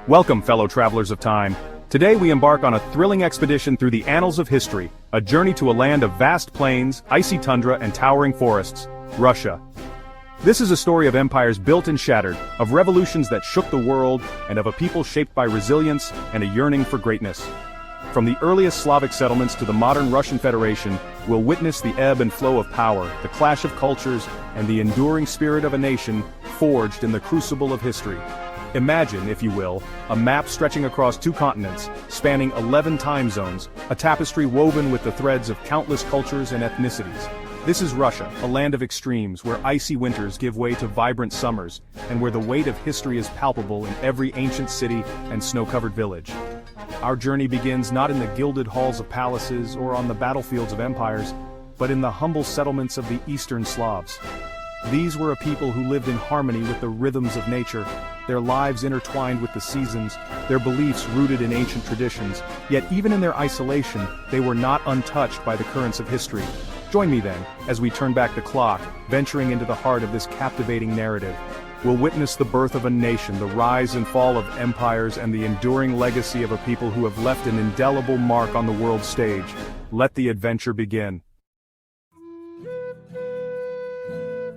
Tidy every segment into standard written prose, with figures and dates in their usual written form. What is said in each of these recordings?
Welcome, fellow travelers of time. Today we embark on a thrilling expedition through the annals of history, a journey to a land of vast plains, icy tundra, and towering forests, Russia. This is a story of empires built and shattered, of revolutions that shook the world, and of a people shaped by resilience and a yearning for greatness. From the earliest Slavic settlements to the modern Russian Federation, we'll witness the ebb and flow of power, the clash of cultures, and the enduring spirit of a nation forged in the crucible of history. Imagine, if you will, a map stretching across 2 continents, spanning 11 time zones, a tapestry woven with the threads of countless cultures and ethnicities. This is Russia, a land of extremes, where icy winters give way to vibrant summers, and where the weight of history is palpable in every ancient city and snow-covered village. Our journey begins not in the gilded halls of palaces or on the battlefields of empires, but in the humble settlements of the Eastern Slavs. These were a people who lived in harmony with the rhythms of nature, their lives intertwined with the seasons, their beliefs rooted in ancient traditions, yet even in their isolation, they were not untouched by the currents of history. Join me then, as we turn back the clock, venturing into the heart of this captivating narrative. We'll witness the birth of a nation, the rise and fall of empires, and the enduring legacy of a people who have left an indelible mark on the world stage. Let the adventure begin.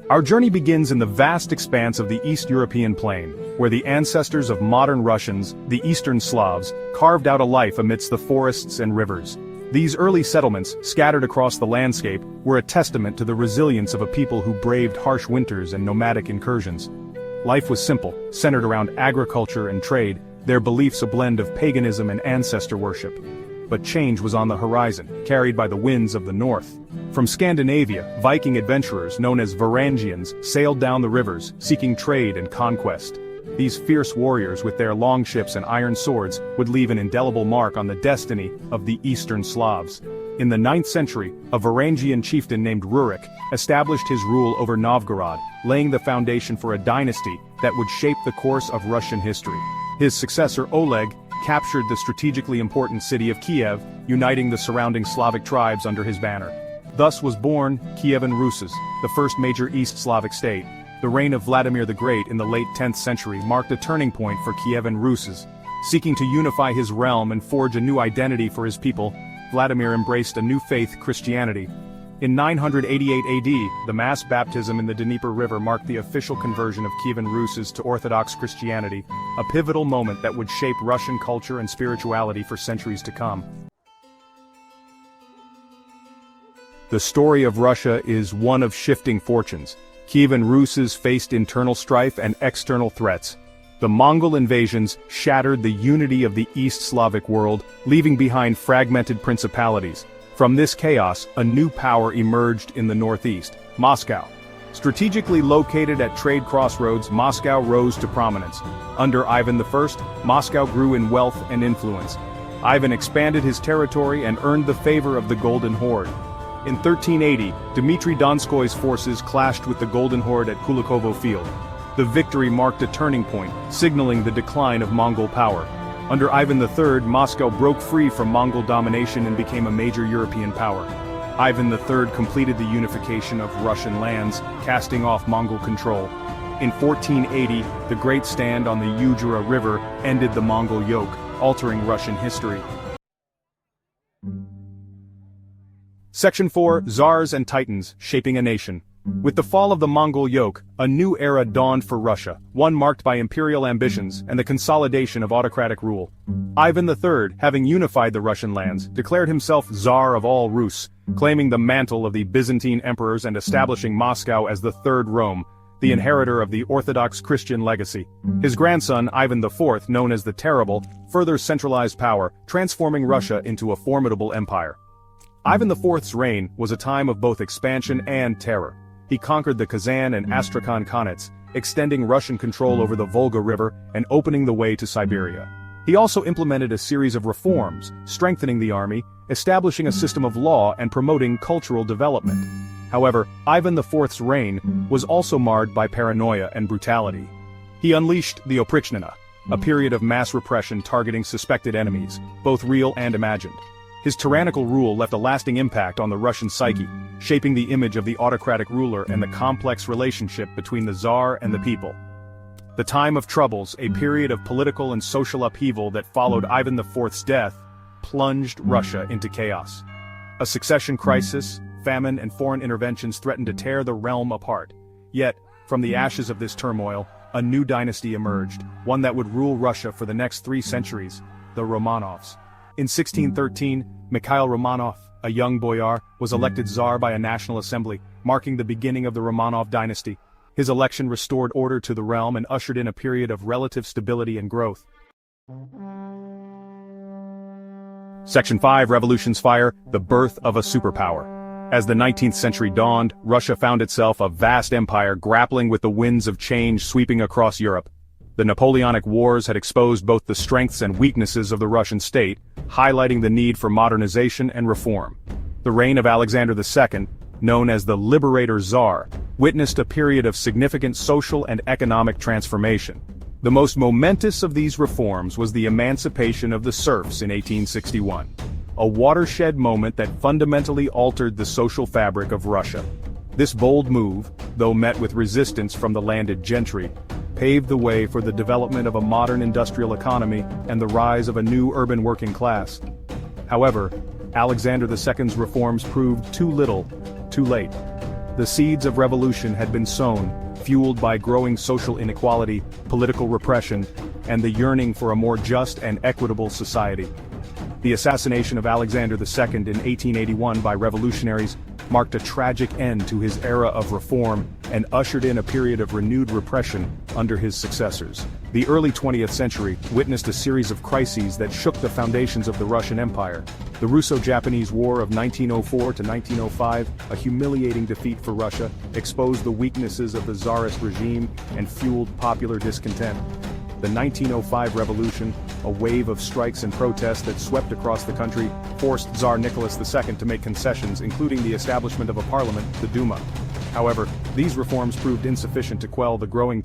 Our journey begins in the vast expanse of the East European plain, where the ancestors of modern Russians, the Eastern Slavs, carved out a life amidst the forests and rivers. These early settlements, scattered across the landscape, were a testament to the resilience of a people who braved harsh winters and nomadic incursions. Life was simple, centered around agriculture and trade, their beliefs a blend of paganism and ancestor worship. But change was on the horizon, carried by the winds of the north. From Scandinavia, Viking adventurers known as Varangians sailed down the rivers, seeking trade and conquest. These fierce warriors with their long ships and iron swords would leave an indelible mark on the destiny of the Eastern Slavs. In the 9th century, a Varangian chieftain named Rurik established his rule over Novgorod, laying the foundation for a dynasty that would shape the course of Russian history. His successor Oleg captured the strategically important city of Kiev, uniting the surrounding Slavic tribes under his banner. Thus was born Kievan Rus, the first major East Slavic state. The reign of Vladimir the Great in the late 10th century marked a turning point for Kievan Rus. Seeking to unify his realm and forge a new identity for his people, Vladimir embraced a new faith, Christianity. In 988 AD, the mass baptism in the Dnieper River marked the official conversion of Kievan Rus to Orthodox Christianity, a pivotal moment that would shape Russian culture and spirituality for centuries to come. The story of Russia is one of shifting fortunes. Kievan Rus faced internal strife and external threats. The Mongol invasions shattered the unity of the East Slavic world, leaving behind fragmented principalities. From this chaos, a new power emerged in the northeast, Moscow. Strategically located at trade crossroads, Moscow rose to prominence. Under Ivan I, Moscow grew in wealth and influence. Ivan expanded his territory and earned the favor of the Golden Horde. In 1380, Dmitry Donskoy's forces clashed with the Golden Horde at Kulikovo Field. The victory marked a turning point, signaling the decline of Mongol power. Under Ivan III, Moscow broke free from Mongol domination and became a major European power. Ivan III completed the unification of Russian lands, casting off Mongol control. In 1480, the Great Stand on the Ujura River ended the Mongol yoke, altering Russian history. Section 4, Tsars and Titans, Shaping a Nation. With the fall of the Mongol yoke, a new era dawned for Russia, one marked by imperial ambitions and the consolidation of autocratic rule. Ivan III, having unified the Russian lands, declared himself Tsar of all Rus, claiming the mantle of the Byzantine emperors and establishing Moscow as the Third Rome, the inheritor of the Orthodox Christian legacy. His grandson, Ivan IV, known as the Terrible, further centralized power, transforming Russia into a formidable empire. Ivan IV's reign was a time of both expansion and terror. He conquered the Kazan and Astrakhan Khanates, extending Russian control over the Volga River and opening the way to Siberia. He also implemented a series of reforms, strengthening the army, establishing a system of law and promoting cultural development. However, Ivan IV's reign was also marred by paranoia and brutality. He unleashed the Oprichnina, a period of mass repression targeting suspected enemies, both real and imagined. His tyrannical rule left a lasting impact on the Russian psyche, shaping the image of the autocratic ruler and the complex relationship between the Tsar and the people. The time of troubles, a period of political and social upheaval that followed Ivan IV's death, plunged Russia into chaos. A succession crisis, famine and foreign interventions threatened to tear the realm apart. Yet, from the ashes of this turmoil, a new dynasty emerged, one that would rule Russia for the next 3 centuries, the Romanovs. In 1613, Mikhail Romanov, a young boyar, was elected Tsar by a national assembly, marking the beginning of the Romanov dynasty. His election restored order to the realm and ushered in a period of relative stability and growth. Section 5 Revolution's Fire, the birth of a superpower. As the 19th century dawned, Russia found itself a vast empire grappling with the winds of change sweeping across Europe. The Napoleonic Wars had exposed both the strengths and weaknesses of the Russian state, highlighting the need for modernization and reform. The reign of Alexander II, known as the Liberator Tsar, witnessed a period of significant social and economic transformation. The most momentous of these reforms was the emancipation of the serfs in 1861, a watershed moment that fundamentally altered the social fabric of Russia. This bold move, though met with resistance from the landed gentry, paved the way for the development of a modern industrial economy and the rise of a new urban working class. However, Alexander II's reforms proved too little, too late. The seeds of revolution had been sown, fueled by growing social inequality, political repression, and the yearning for a more just and equitable society. The assassination of Alexander II in 1881 by revolutionaries marked a tragic end to his era of reform and ushered in a period of renewed repression under his successors. The early 20th century witnessed a series of crises that shook the foundations of the Russian Empire. The Russo-Japanese War of 1904 to 1905, a humiliating defeat for Russia, exposed the weaknesses of the Tsarist regime and fueled popular discontent. The 1905 revolution, a wave of strikes and protests that swept across the country, forced Tsar Nicholas II to make concessions, including the establishment of a parliament, the Duma. However, these reforms proved insufficient to quell the growing